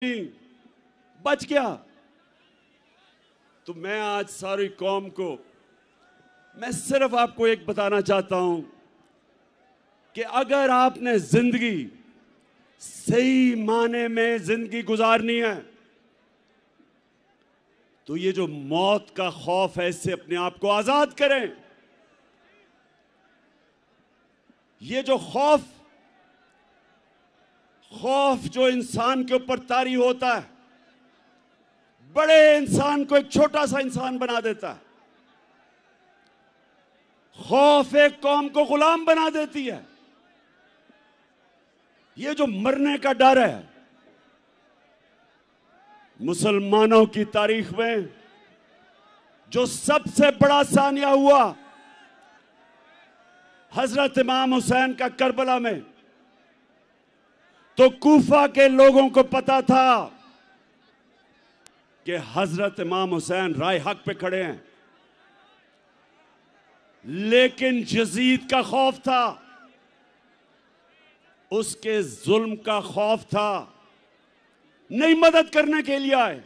बच गया। तो मैं आज सारी कौम को मैं सिर्फ आपको एक बताना चाहता हूं कि अगर आपने जिंदगी सही माने में जिंदगी गुजारनी है तो ये जो मौत का खौफ है इससे अपने आप को आजाद करें। ये जो खौफ जो इंसान के ऊपर तारी होता है, बड़े इंसान को एक छोटा सा इंसान बना देता है। खौफ एक कौम को गुलाम बना देती है। ये जो मरने का डर है, मुसलमानों की तारीख में जो सबसे बड़ा सानिया हुआ हजरत इमाम हुसैन का करबला में, तो कूफा के लोगों को पता था कि हजरत इमाम हुसैन राय हक पे खड़े हैं, लेकिन यजीद का खौफ था, उसके जुल्म का खौफ था, नहीं मदद करने के लिए आए।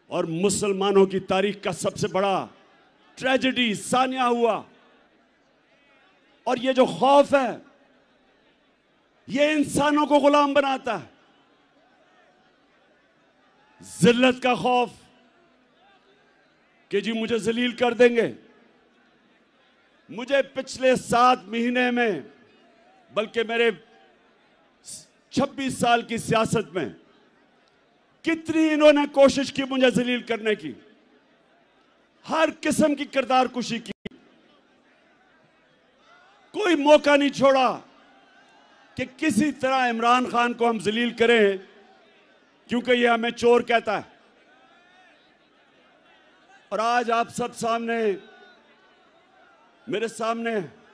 और मुसलमानों की तारीख का सबसे बड़ा ट्रेजेडी सानिया हुआ। और ये जो खौफ है ये इंसानों को गुलाम बनाता है। जिल्लत का खौफ कि जी मुझे जलील कर देंगे। मुझे पिछले 7 महीने में, बल्कि मेरे 26 साल की सियासत में कितनी इन्होंने कोशिश की मुझे जलील करने की, हर किस्म की किरदार कुशी की, कोई मौका नहीं छोड़ा कि किसी तरह इमरान खान को हम जलील करें, क्योंकि ये हमें चोर कहता है। और आज आप सब सामने, मेरे सामने